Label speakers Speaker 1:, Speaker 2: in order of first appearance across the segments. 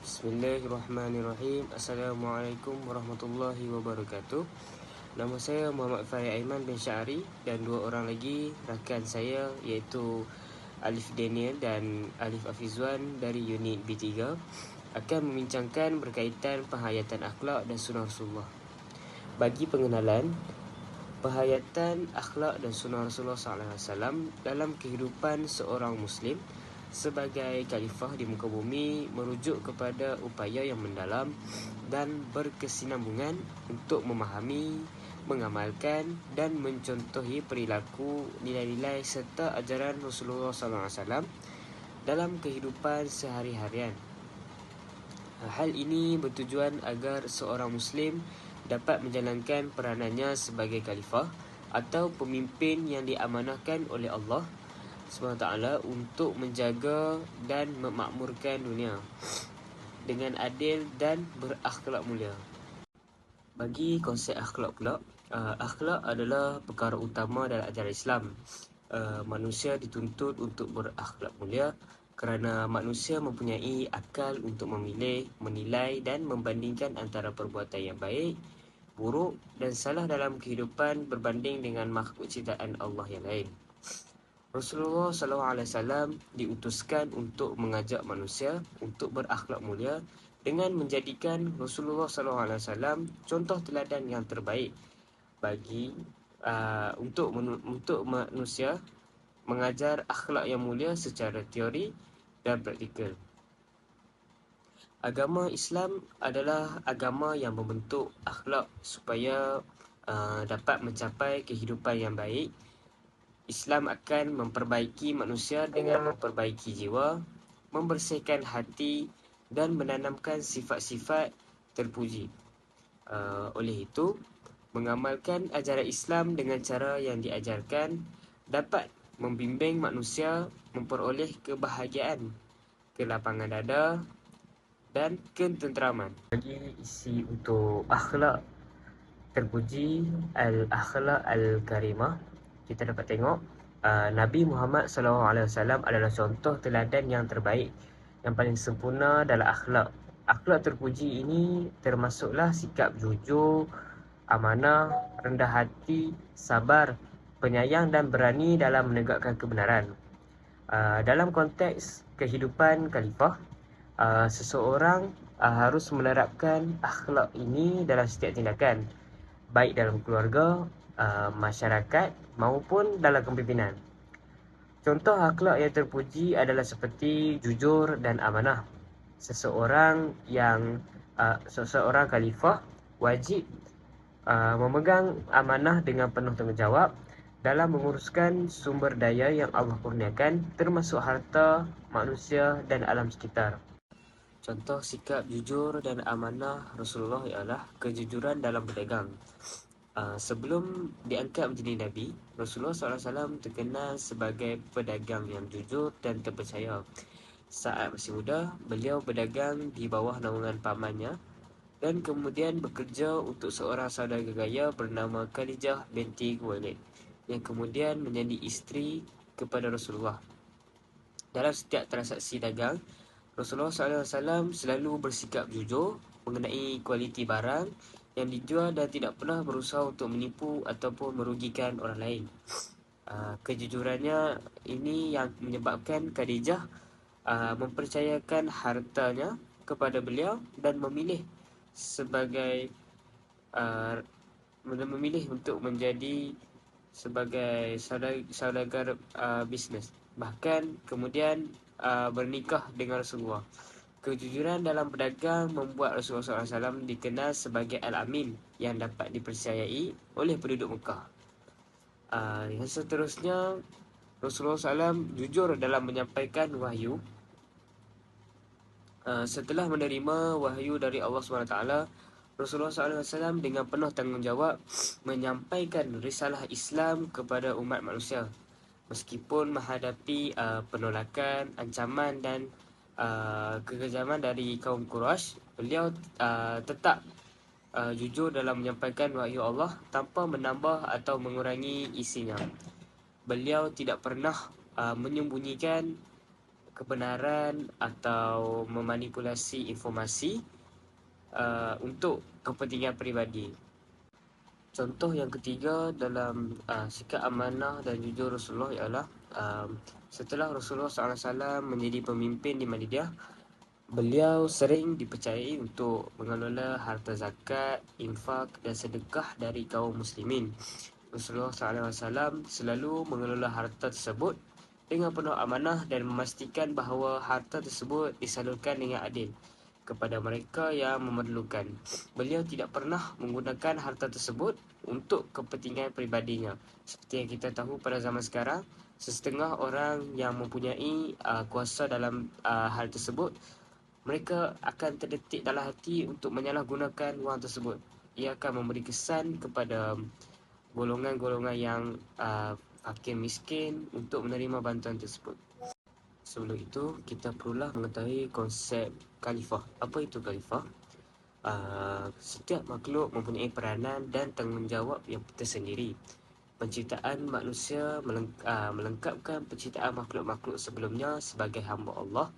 Speaker 1: Bismillahirrahmanirrahim. Assalamualaikum warahmatullahi wabarakatuh. Nama saya Muhammad Farid Aiman bin Syari dan dua orang lagi rakan saya iaitu Alif Daniel dan Alif Afizwan dari unit B3 akan membincangkan berkaitan penghayatan akhlak dan sunnah Rasulullah. Bagi pengenalan, penghayatan akhlak dan sunnah Rasulullah SAW dalam kehidupan seorang Muslim sebagai khalifah di muka bumi merujuk kepada upaya yang mendalam dan berkesinambungan untuk memahami, mengamalkan dan mencontohi perilaku, nilai-nilai serta ajaran Rasulullah SAW dalam kehidupan sehari-harian. Hal ini bertujuan agar seorang Muslim dapat menjalankan peranannya sebagai khalifah atau pemimpin yang diamanahkan oleh Allah SWT untuk menjaga dan memakmurkan dunia dengan adil dan berakhlak mulia. Bagi konsep akhlak pula, akhlak adalah perkara utama dalam ajaran Islam. Manusia dituntut untuk berakhlak mulia kerana manusia mempunyai akal untuk memilih, menilai dan membandingkan antara perbuatan yang baik, buruk dan salah dalam kehidupan berbanding dengan makhluk ciptaan Allah yang lain. Rasulullah SAW diutuskan untuk mengajak manusia untuk berakhlak mulia dengan menjadikan Rasulullah SAW contoh teladan yang terbaik bagi untuk manusia mengajar akhlak yang mulia secara teori dan praktikal. Agama Islam adalah agama yang membentuk akhlak supaya dapat mencapai kehidupan yang baik. Islam akan memperbaiki manusia dengan memperbaiki jiwa, membersihkan hati dan menanamkan sifat-sifat terpuji. Oleh itu, mengamalkan ajaran Islam dengan cara yang diajarkan dapat membimbing manusia memperoleh kebahagiaan, kelapangan dada dan ketenteraman. Bagi isi untuk akhlak terpuji, al-akhlak al-karimah, kita dapat tengok Nabi Muhammad SAW adalah contoh teladan yang terbaik, yang paling sempurna dalam akhlak. Akhlak terpuji ini termasuklah sikap jujur, amanah, rendah hati, sabar, penyayang dan berani dalam menegakkan kebenaran. Dalam konteks kehidupan khalifah, seseorang harus menerapkan akhlak ini dalam setiap tindakan, baik dalam keluarga, masyarakat maupun dalam kepimpinan. Contoh akhlak yang terpuji adalah seperti jujur dan amanah. Seseorang khalifah wajib memegang amanah dengan penuh tanggungjawab dalam menguruskan sumber daya yang Allah kurniakan, termasuk harta, manusia dan alam sekitar. Contoh sikap jujur dan amanah Rasulullah ialah kejujuran dalam berdagang. Sebelum diangkat menjadi Nabi, Rasulullah SAW terkenal sebagai pedagang yang jujur dan terpercaya. Saat masih muda, beliau berdagang di bawah naungan pamannya dan kemudian bekerja untuk seorang saudagar kaya bernama Khadijah binti Khuwailid yang kemudian menjadi isteri kepada Rasulullah. Dalam setiap transaksi dagang, Rasulullah SAW selalu bersikap jujur mengenai kualiti barang yang dijual dan tidak pernah berusaha untuk menipu ataupun merugikan orang lain. Kejujurannya ini yang menyebabkan Khadijah mempercayakan hartanya kepada beliau dan memilih untuk menjadi sebagai saudagar bisnes. Bahkan kemudian bernikah dengan Rasulullah. Kejujuran dalam berdagang membuat Rasulullah SAW dikenal sebagai Al-Amin yang dapat dipercayai oleh penduduk Mekah. Yang seterusnya, Rasulullah SAW jujur dalam menyampaikan wahyu. Setelah menerima wahyu dari Allah SWT, Rasulullah SAW dengan penuh tanggungjawab menyampaikan risalah Islam kepada umat manusia. Meskipun menghadapi penolakan, ancaman dan kekejaman dari kaum Quraisy, beliau tetap jujur dalam menyampaikan wahyu Allah tanpa menambah atau mengurangi isinya. Beliau tidak pernah menyembunyikan kebenaran atau memanipulasi informasi untuk kepentingan peribadi. Contoh yang ketiga dalam sikap amanah dan jujur Rasulullah ialah setelah Rasulullah SAW menjadi pemimpin di Madinah, beliau sering dipercayai untuk mengelola harta zakat, infak dan sedekah dari kaum muslimin. Rasulullah SAW selalu mengelola harta tersebut dengan penuh amanah dan memastikan bahawa harta tersebut disalurkan dengan adil kepada mereka yang memerlukan. Beliau tidak pernah menggunakan harta tersebut untuk kepentingan peribadinya. Seperti yang kita tahu pada zaman sekarang, setengah orang yang mempunyai kuasa dalam hal tersebut, mereka akan terdetik dalam hati untuk menyalahgunakan wang tersebut. Ia akan memberi kesan kepada golongan-golongan yang fakir miskin untuk menerima bantuan tersebut. Sebelum itu, kita perlulah mengetahui konsep khalifah. Apa itu khalifah? Setiap makhluk mempunyai peranan dan tanggungjawab yang tersendiri. Penciptaan manusia melengkapkan penciptaan makhluk-makhluk sebelumnya sebagai hamba Allah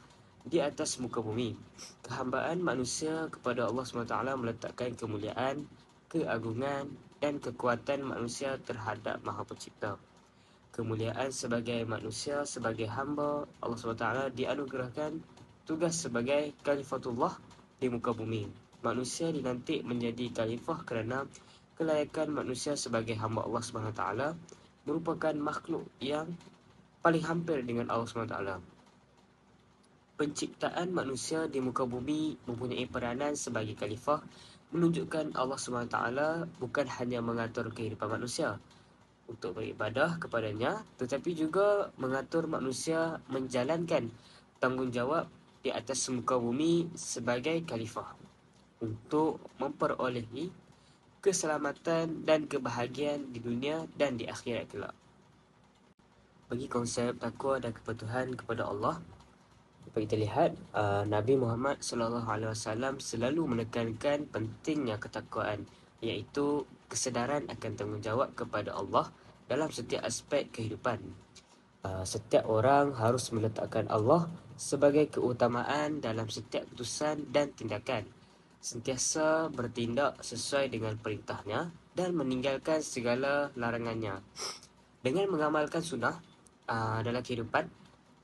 Speaker 1: di atas muka bumi. Kehambaan manusia kepada Allah SWT meletakkan kemuliaan, keagungan dan kekuatan manusia terhadap Maha Pencipta. Kemuliaan sebagai manusia, sebagai hamba Allah SWT dianugerahkan tugas sebagai Khalifatullah di muka bumi. Manusia dilantik menjadi khalifah kerana kelayakan manusia sebagai hamba Allah SWT merupakan makhluk yang paling hampir dengan Allah SWT. Penciptaan manusia di muka bumi mempunyai peranan sebagai khalifah menunjukkan Allah SWT bukan hanya mengatur kehidupan manusia untuk beribadah kepadanya, tetapi juga mengatur manusia menjalankan tanggungjawab di atas muka bumi sebagai khalifah untuk memperolehi keselamatan dan kebahagiaan di dunia dan di akhirat kelak. Bagi konsep takwa dan kepatuhan kepada Allah, kita lihat Nabi Muhammad SAW selalu menekankan pentingnya ketakwaan, iaitu kesedaran akan tanggungjawab kepada Allah dalam setiap aspek kehidupan. Setiap orang harus meletakkan Allah sebagai keutamaan dalam setiap keputusan dan tindakan, sentiasa bertindak sesuai dengan perintahnya dan meninggalkan segala larangannya. Dengan mengamalkan sunnah dalam kehidupan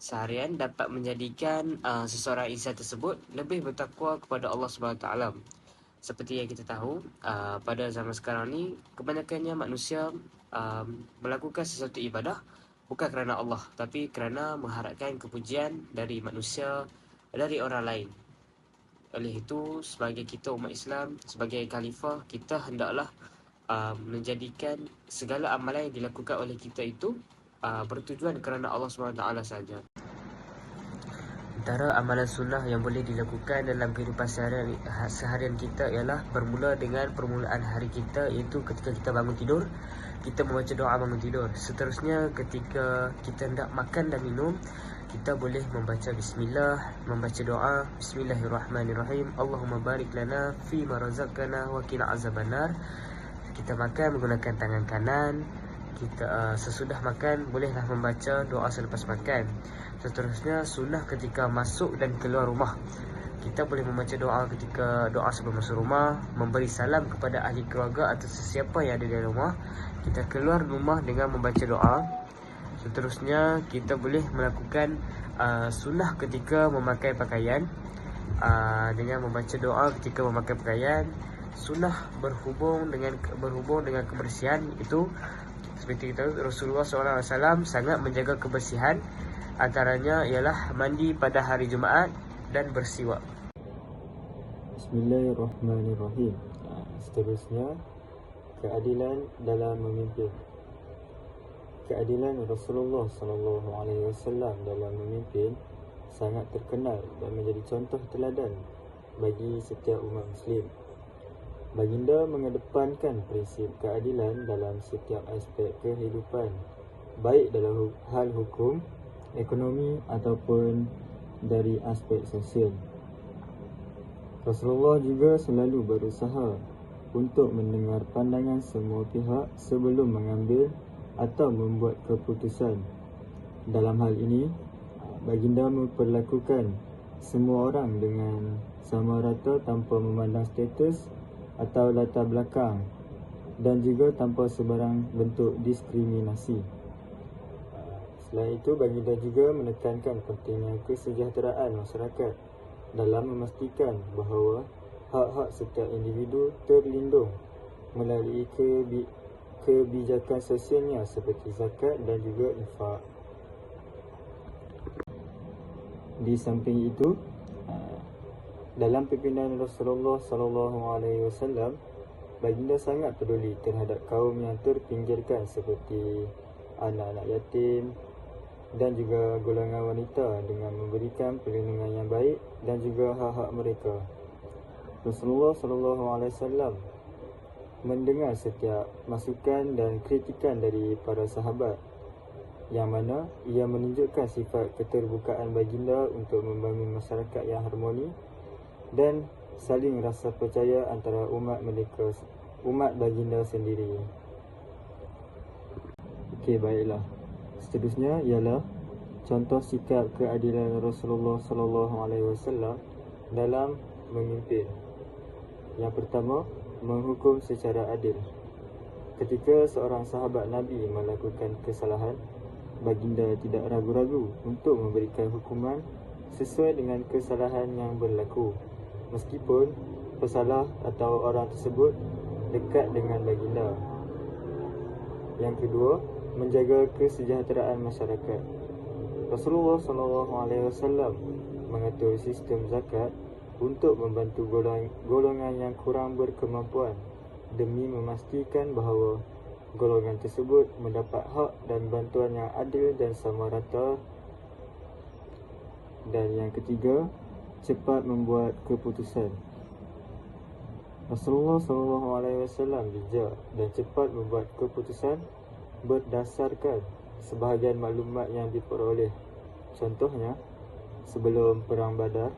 Speaker 1: seharian dapat menjadikan seseorang insan tersebut lebih bertakwa kepada Allah SWT. Seperti yang kita tahu, pada zaman sekarang ni kebanyakannya manusia melakukan sesuatu ibadah bukan kerana Allah, tapi kerana mengharapkan kepujian dari manusia, dari orang lain. Oleh itu, sebagai kita umat Islam, sebagai khalifah, kita hendaklah menjadikan segala amalan yang dilakukan oleh kita itu bertujuan kerana Allah SWT sahaja. Antara amalan sunnah yang boleh dilakukan dalam kehidupan seharian kita ialah bermula dengan permulaan hari kita, iaitu ketika kita bangun tidur, kita membaca doa bangun tidur. Seterusnya ketika kita hendak makan dan minum, kita boleh membaca bismillah, membaca doa Bismillahirrahmanirrahim, Allahumma barik lana fi ma razaqtana wa qina azabannar. Kita makan menggunakan tangan kanan. Kita sesudah makan bolehlah membaca doa selepas makan. Seterusnya sunnah ketika masuk dan keluar rumah, kita boleh membaca doa ketika doa sebelum masuk rumah, memberi salam kepada ahli keluarga atau sesiapa yang ada di rumah. Kita keluar rumah dengan membaca doa. Seterusnya kita boleh melakukan sunnah ketika memakai pakaian dengan membaca doa ketika memakai pakaian. Sunnah berhubung dengan kebersihan, itu seperti kita tahu Rasulullah SAW sangat menjaga kebersihan. Antaranya ialah mandi pada hari Jumaat dan bersiwak.
Speaker 2: Bismillahirrahmanirrahim. Seterusnya, keadilan dalam memimpin. Keadilan Rasulullah SAW dalam memimpin sangat terkenal dan menjadi contoh teladan bagi setiap umat Muslim. Baginda mengedepankan prinsip keadilan dalam setiap aspek kehidupan, baik dalam hal hukum, ekonomi ataupun dari aspek sosial. Rasulullah juga selalu berusaha untuk mendengar pandangan semua pihak sebelum mengambil atau membuat keputusan. Dalam hal ini, baginda memperlakukan semua orang dengan sama rata tanpa memandang status atau latar belakang dan juga tanpa sebarang bentuk diskriminasi. Selain itu, baginda juga menekankan pentingnya kesejahteraan masyarakat dalam memastikan bahawa hak-hak setiap individu terlindung melalui kebijakan sosialnya seperti zakat dan juga infak. Di samping itu, dalam pimpinan Rasulullah SAW, baginda sangat peduli terhadap kaum yang terpinggirkan seperti anak-anak yatim dan juga golongan wanita dengan memberikan perlindungan yang baik dan juga hak-hak mereka. Rasulullah SAW mendengar setiap masukan dan kritikan dari para sahabat, yang mana ia menunjukkan sifat keterbukaan baginda untuk membangun masyarakat yang harmoni dan saling rasa percaya antara umat baginda sendiri. Okey, baiklah. Seterusnya ialah contoh sikap keadilan Rasulullah SAW dalam memimpin. Yang pertama, menghukum secara adil. Ketika seorang sahabat Nabi melakukan kesalahan, baginda tidak ragu-ragu untuk memberikan hukuman sesuai dengan kesalahan yang berlaku, meskipun pesalah atau orang tersebut dekat dengan baginda. Yang kedua, menjaga kesejahteraan masyarakat. Rasulullah SAW mengatur sistem zakat untuk membantu golongan yang kurang berkemampuan demi memastikan bahawa golongan tersebut mendapat hak dan bantuan yang adil dan sama rata. Dan yang ketiga, cepat membuat keputusan. Rasulullah SAW bijak dan cepat membuat keputusan berdasarkan sebahagian maklumat yang diperoleh. Contohnya, sebelum Perang Badar,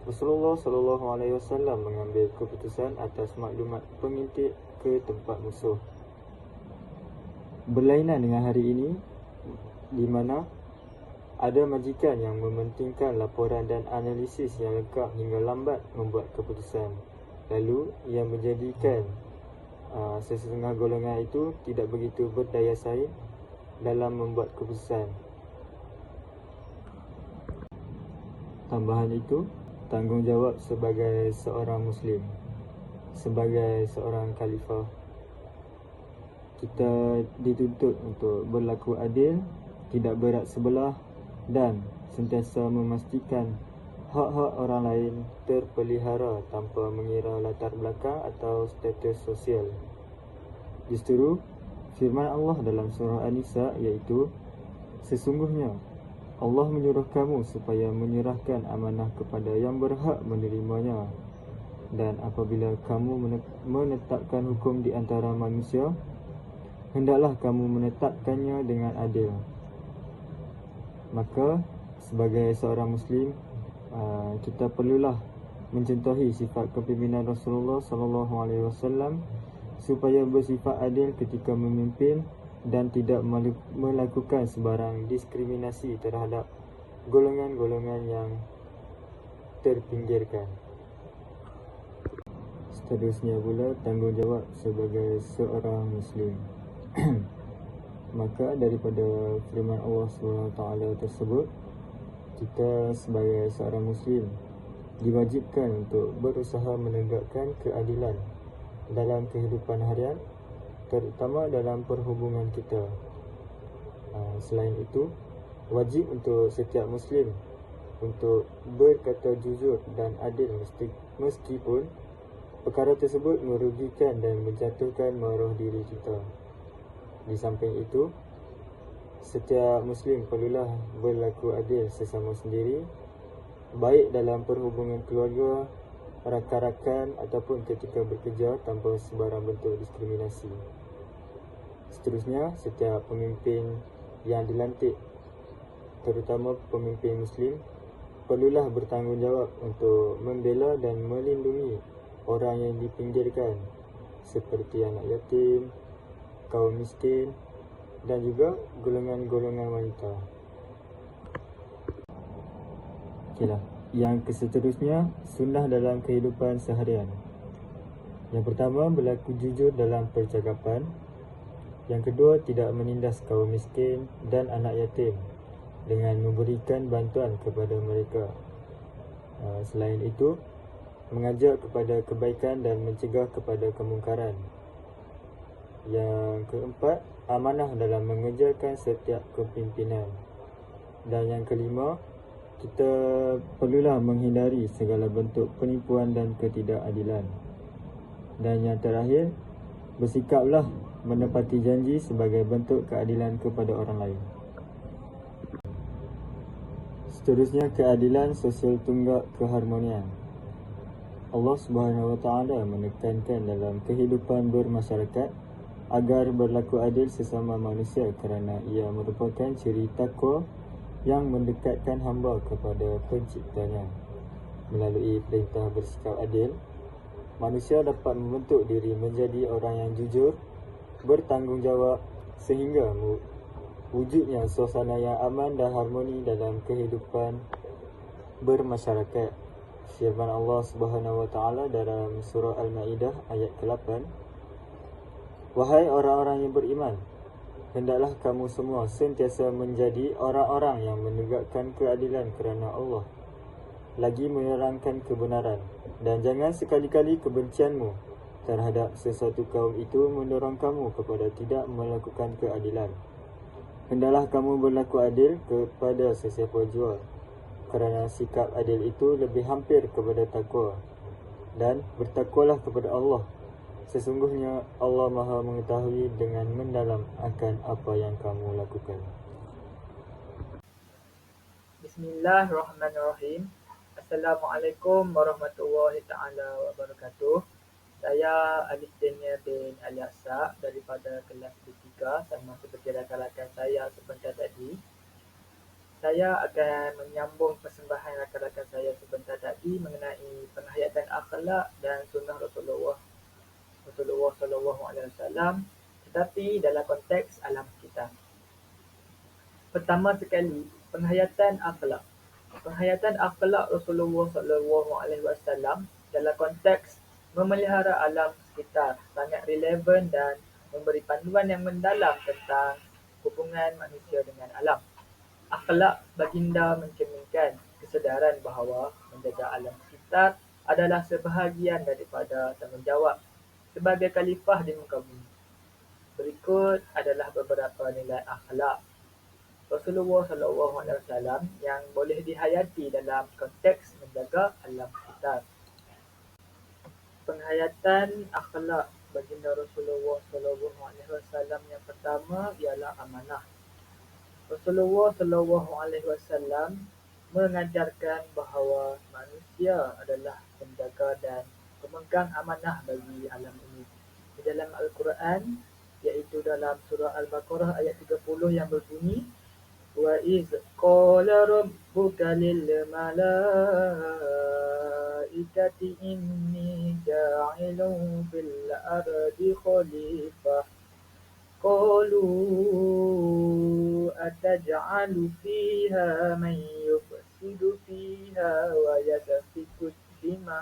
Speaker 2: Rasulullah SAW mengambil keputusan atas maklumat pengintip ke tempat musuh. Berlainan dengan hari ini, di mana ada majikan yang mementingkan laporan dan analisis yang lengkap hingga lambat membuat keputusan. Lalu, ia menjadikan sesetengah golongan itu tidak begitu berdaya saing dalam membuat keputusan. Tambahan itu, tanggungjawab sebagai seorang Muslim, sebagai seorang khalifah, kita dituntut untuk berlaku adil, tidak berat sebelah dan sentiasa memastikan hak-hak orang lain terpelihara tanpa mengira latar belakang atau status sosial. Justru, firman Allah dalam surah An-Nisa iaitu, sesungguhnya Allah menyuruh kamu supaya menyerahkan amanah kepada yang berhak menerimanya, dan apabila kamu menetapkan hukum di antara manusia, hendaklah kamu menetapkannya dengan adil. Maka sebagai seorang Muslim, kita perlulah mencontohi sifat kepimpinan Rasulullah SAW supaya bersifat adil ketika memimpin dan tidak melakukan sebarang diskriminasi terhadap golongan-golongan yang terpinggirkan. Seterusnya pula, tanggungjawab sebagai seorang Muslim. Maka daripada firman Allah SWT tersebut, kita sebagai seorang Muslim diwajibkan untuk berusaha menegakkan keadilan dalam kehidupan harian, terutama dalam perhubungan kita. Selain itu, wajib untuk setiap Muslim untuk berkata jujur dan adil meskipun perkara tersebut merugikan dan menjatuhkan maruah diri kita. Di samping itu, setiap Muslim perlulah berlaku adil sesama sendiri, baik dalam perhubungan keluarga, rakan-rakan ataupun ketika bekerja tanpa sebarang bentuk diskriminasi. Seterusnya, setiap pemimpin yang dilantik, terutama pemimpin Muslim, perlulah bertanggungjawab untuk membela dan melindungi orang yang dipinggirkan seperti anak yatim, kaum miskin dan juga golongan-golongan wanita. Okeylah. Yang seterusnya, sunnah dalam kehidupan seharian. Yang pertama, berlaku jujur dalam percakapan. Yang kedua, tidak menindas kaum miskin dan anak yatim dengan memberikan bantuan kepada mereka. Selain itu, mengajak kepada kebaikan dan mencegah kepada kemungkaran. Yang keempat, amanah dalam mengerjakan setiap kepimpinan. Dan yang kelima, kita perlulah menghindari segala bentuk penipuan dan ketidakadilan. Dan yang terakhir, bersikaplah menepati janji sebagai bentuk keadilan kepada orang lain. Seterusnya, keadilan sosial tunggak keharmonian. Allah Subhanahu Wa Taala menekankan dalam kehidupan bermasyarakat agar berlaku adil sesama manusia kerana ia merupakan ciri takwa yang mendekatkan hamba kepada penciptanya. Melalui perintah bersikap adil, manusia dapat membentuk diri menjadi orang yang jujur, bertanggungjawab sehingga wujudnya suasana yang aman dan harmoni dalam kehidupan bermasyarakat. Firman Allah Subhanahu Wa Taala dalam surah Al-Maidah ayat ke-8, "Wahai orang-orang yang beriman, hendaklah kamu semua sentiasa menjadi orang-orang yang menegakkan keadilan kerana Allah, lagi menerangkan kebenaran, dan jangan sekali-kali kebencianmu terhadap sesuatu kaum itu mendorong kamu kepada tidak melakukan keadilan. Hendaklah kamu berlaku adil kepada sesiapa jua, kerana sikap adil itu lebih hampir kepada takwa, dan bertakwalah kepada Allah. Sesungguhnya Allah Maha mengetahui dengan mendalam akan apa yang kamu lakukan."
Speaker 3: Bismillahirrahmanirrahim. Assalamualaikum warahmatullahi taala wabarakatuh. Saya Alif Daniel bin Aliasa daripada kelas B3, sama seperti rakan-rakan saya sebentar tadi. Saya akan menyambung persembahan rakan-rakan saya sebentar tadi mengenai penghayatan akhlak dan sunnah Rasulullah SAW, tetapi dalam konteks alam kita. Pertama sekali, penghayatan akhlak. Penghayatan akhlak Rasulullah SAW dalam konteks memelihara alam sekitar sangat relevan dan memberi panduan yang mendalam tentang hubungan manusia dengan alam. Akhlak baginda mencerminkan kesedaran bahawa menjaga alam sekitar adalah sebahagian daripada tanggungjawab sebagai khalifah di muka bumi. Berikut adalah beberapa nilai akhlak Rasulullah SAW yang boleh dihayati dalam konteks menjaga alam sekitar. Penghayatan akhlak baginda Rasulullah SAW yang pertama ialah amanah. Rasulullah SAW mengajarkan bahawa manusia adalah penjaga dan pemegang amanah bagi alam ini. Di dalam Al-Quran, iaitu dalam surah Al-Baqarah ayat 30 yang berbunyi, "Wa iz qala rabbuka lil malaikati inni ja'ilun fil ardi khalifah. Qalu ataj'alu fiha man yufsidu fiha wa yasfiku الدماء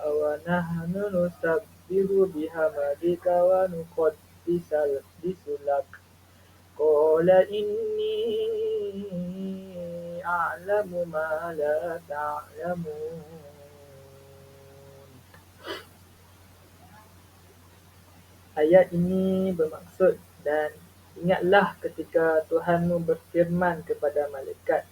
Speaker 3: ونحن نسبح بحمدك ونقدس لك قال إني أعلم ما لا تعلمون." Ayat ini bermaksud, dan ingatlah ketika Tuhanmu berfirman kepada malaikat,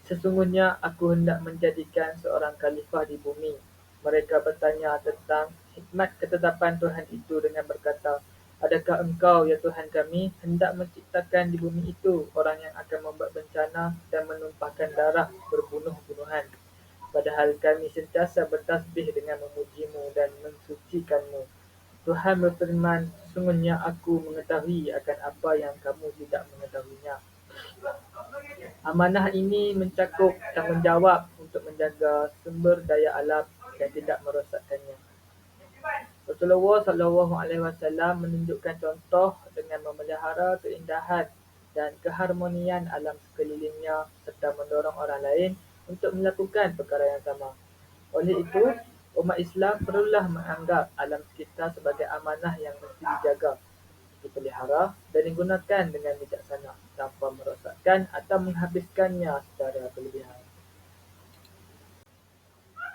Speaker 3: "Sesungguhnya aku hendak menjadikan seorang khalifah di bumi." Mereka bertanya tentang hikmat ketetapan Tuhan itu dengan berkata, "Adakah engkau, ya Tuhan kami, hendak menciptakan di bumi itu orang yang akan membuat bencana dan menumpahkan darah berbunuh-bunuhan? Padahal kami sentiasa bertasbih dengan memujimu dan mensucikanmu." Tuhan berfirman, "Sesungguhnya aku mengetahui akan apa yang kamu tidak mengetahuinya." Amanah ini mencakup tanggungjawab untuk menjaga sumber daya alam dan tidak merosakkannya. Rasulullah SAW menunjukkan contoh dengan memelihara keindahan dan keharmonian alam sekelilingnya serta mendorong orang lain untuk melakukan perkara yang sama. Oleh itu, umat Islam perlulah menganggap alam sekitar sebagai amanah yang mesti dijaga, dipelihara dan digunakan dengan bijaksana tanpa merosakkan atau menghabiskannya secara berlebihan.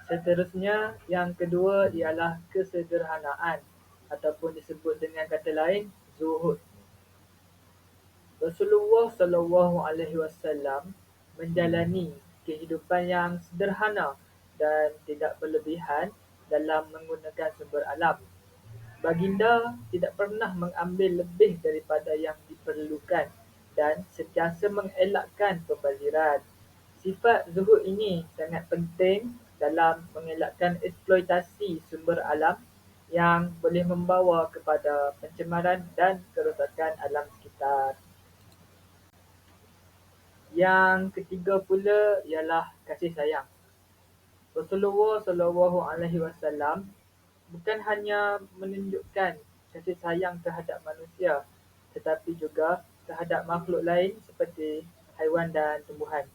Speaker 3: Seterusnya, yang kedua ialah kesederhanaan ataupun disebut dengan kata lain, zuhud. Rasulullah SAW menjalani kehidupan yang sederhana dan tidak berlebihan dalam menggunakan sumber alam. Baginda tidak pernah mengambil lebih daripada yang diperlukan dan sentiasa mengelakkan pembaziran. Sifat zuhud ini sangat penting dalam mengelakkan eksploitasi sumber alam yang boleh membawa kepada pencemaran dan kerosakan alam sekitar. Yang ketiga pula ialah kasih sayang. Rasulullah SAW bukan hanya menunjukkan kasih sayang terhadap manusia tetapi juga terhadap makhluk lain seperti haiwan dan tumbuhan.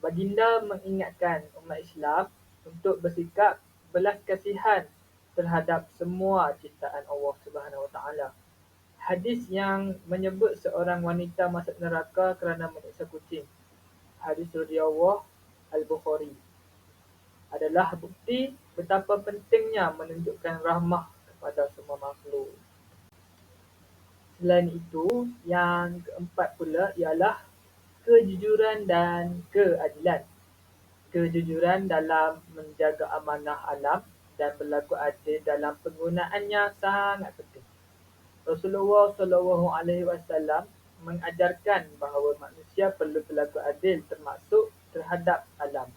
Speaker 3: Baginda mengingatkan umat Islam untuk bersikap belas kasihan terhadap semua ciptaan Allah Subhanahu Wa Taala. Hadis yang menyebut seorang wanita masuk neraka kerana menyiksa kucing. Hadis riwayat Al-Bukhari adalah bukti betapa pentingnya menunjukkan rahmah kepada semua makhluk. Selain itu, yang keempat pula ialah kejujuran dan keadilan. Kejujuran dalam menjaga amanah alam dan berlaku adil dalam penggunaannya sangat penting. Rasulullah SAW mengajarkan bahawa manusia perlu berlaku adil termasuk terhadap alam.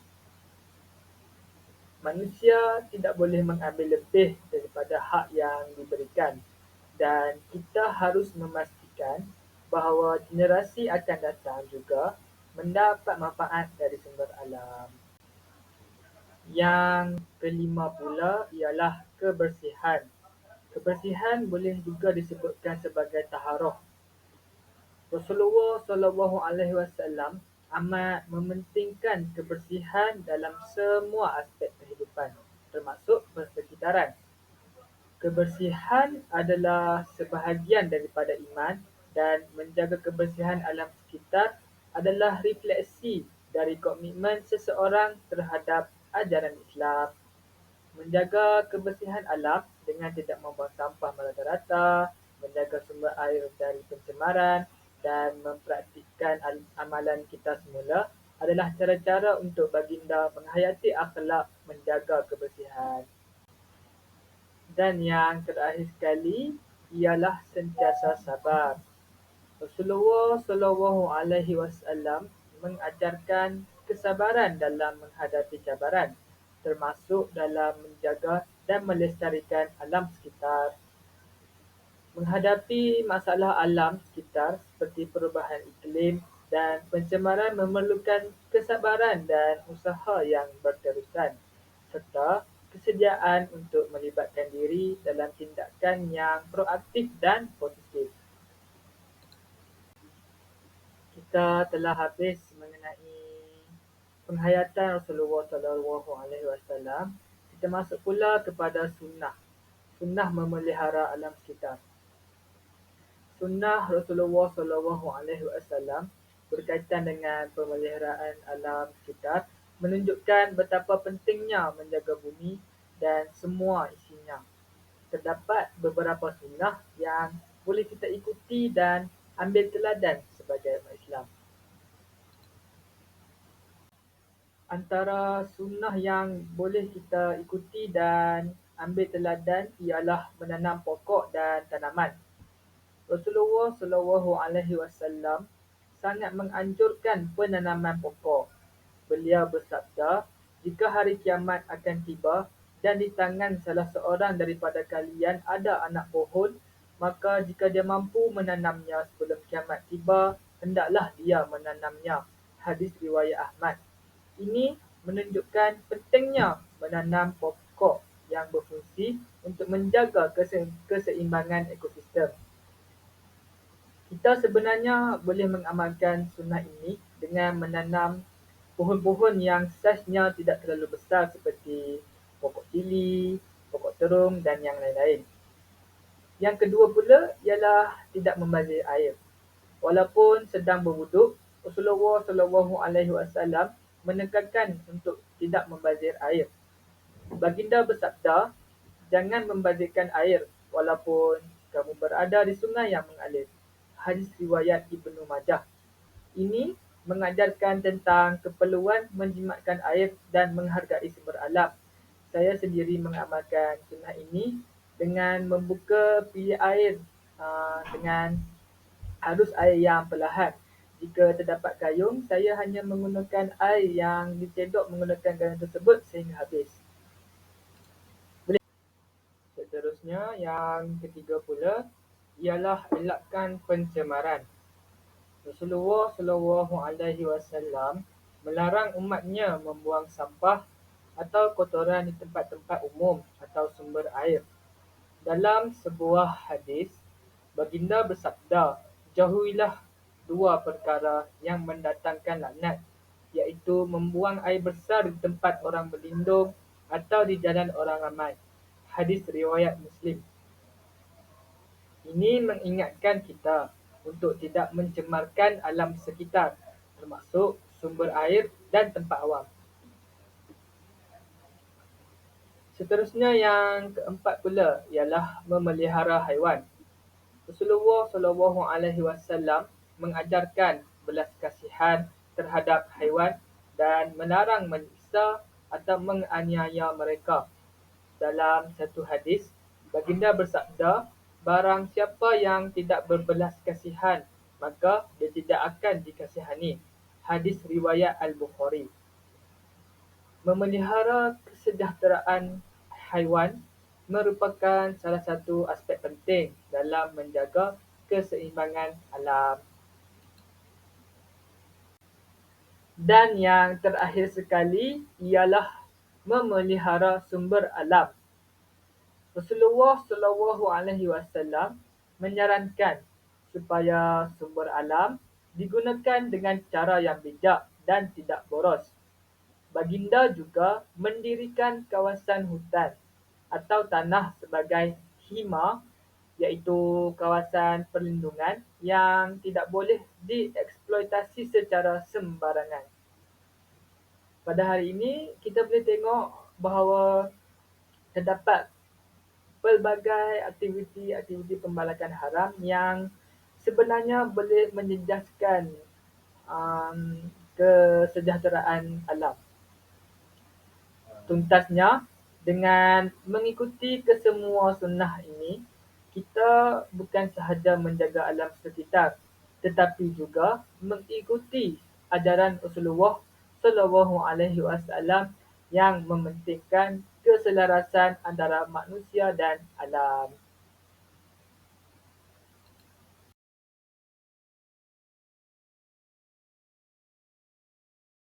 Speaker 3: Manusia tidak boleh mengambil lebih daripada hak yang diberikan dan kita harus memastikan bahawa generasi akan datang juga mendapat manfaat dari sumber alam. Yang kelima pula ialah kebersihan. Kebersihan boleh juga disebutkan sebagai taharah. Rasulullah SAW amat mementingkan kebersihan dalam semua aspek kehidupan, termasuk persekitaran. Kebersihan adalah sebahagian daripada iman dan menjaga kebersihan alam sekitar adalah refleksi dari komitmen seseorang terhadap ajaran Islam. Menjaga kebersihan alam dengan tidak membuang sampah merata-rata, menjaga sumber air dari pencemaran dan mempraktikkan amalan kita semula adalah cara-cara untuk baginda menghayati akhlak menjaga kebersihan. Dan yang terakhir sekali ialah sentiasa sabar. Rasulullah SAW mengajarkan kesabaran dalam menghadapi cabaran, termasuk dalam menjaga dan melestarikan alam sekitar. Menghadapi masalah alam sekitar seperti perubahan iklim dan pencemaran memerlukan kesabaran dan usaha yang berterusan, serta kesediaan untuk melibatkan diri dalam tindakan yang proaktif dan positif. Kita telah habis mengenai penghayatan Rasulullah SAW. Kita masuk pula kepada sunnah. Sunnah memelihara alam sekitar. Sunnah Rasulullah SAW berkaitan dengan pemeliharaan alam sekitar menunjukkan betapa pentingnya menjaga bumi dan semua isinya. Terdapat beberapa sunnah yang boleh kita ikuti dan ambil teladan sebagai umat Islam. Antara sunnah yang boleh kita ikuti dan ambil teladan ialah menanam pokok dan tanaman. Rasulullah SAW sangat menganjurkan penanaman pokok. Beliau bersabda, jika hari kiamat akan tiba dan di tangan salah seorang daripada kalian ada anak pohon, maka jika dia mampu menanamnya sebelum kiamat tiba, hendaklah dia menanamnya. Hadis riwayat Ahmad. Ini menunjukkan pentingnya menanam pokok yang berfungsi untuk menjaga keseimbangan ekosistem. Kita sebenarnya boleh mengamalkan sunnah ini dengan menanam pohon-pohon yang saiznya tidak terlalu besar seperti pokok cili, pokok terung dan yang lain-lain. Yang kedua pula ialah tidak membazir air. Walaupun sedang berwuduk, Rasulullah SAW menekankan untuk tidak membazir air. Baginda bersabda, jangan membazirkan air walaupun kamu berada di sungai yang mengalir. Hadis riwayat Ibnu Majah. Ini mengajarkan tentang keperluan menjimatkan air dan menghargai sumber alam. Saya sendiri mengamalkan sunnah ini dengan membuka bilik air dengan arus air yang perlahan. Jika terdapat gayung, saya hanya menggunakan air yang dicedok menggunakan gayung tersebut sehingga habis. Seterusnya, yang ketiga pula ialah elakkan pencemaran. Rasulullah SAW melarang umatnya membuang sampah atau kotoran di tempat-tempat umum atau sumber air. Dalam sebuah hadis, baginda bersabda, jauhilah dua perkara yang mendatangkan laknat, iaitu membuang air besar di tempat orang berlindung atau di jalan orang ramai. Hadis riwayat Muslim. Ini mengingatkan kita untuk tidak mencemarkan alam sekitar, termasuk sumber air dan tempat awam. Seterusnya yang keempat pula ialah memelihara haiwan. Rasulullah SAW mengajarkan belas kasihan terhadap haiwan dan melarang menyiksa atau menganiaya mereka. Dalam satu hadis, baginda bersabda, barang siapa yang tidak berbelas kasihan, maka dia tidak akan dikasihani. Hadis riwayat Al-Bukhari. Memelihara kesejahteraan haiwan merupakan salah satu aspek penting dalam menjaga keseimbangan alam. Dan yang terakhir sekali ialah memelihara sumber alam. Rasulullah SAW menyarankan supaya sumber alam digunakan dengan cara yang bijak dan tidak boros. Baginda juga mendirikan kawasan hutan atau tanah sebagai hima, iaitu kawasan perlindungan yang tidak boleh dieksploitasi secara sembarangan. Pada hari ini, kita boleh tengok bahawa terdapat pelbagai aktiviti pembalakan haram yang sebenarnya boleh menjejaskan kesejahteraan alam. Tuntasnya, dengan mengikuti kesemua sunnah ini, kita bukan sahaja menjaga alam sekitar, tetapi juga mengikuti ajaran Rasulullah SAW yang mementingkan keselarasan antara manusia dan alam.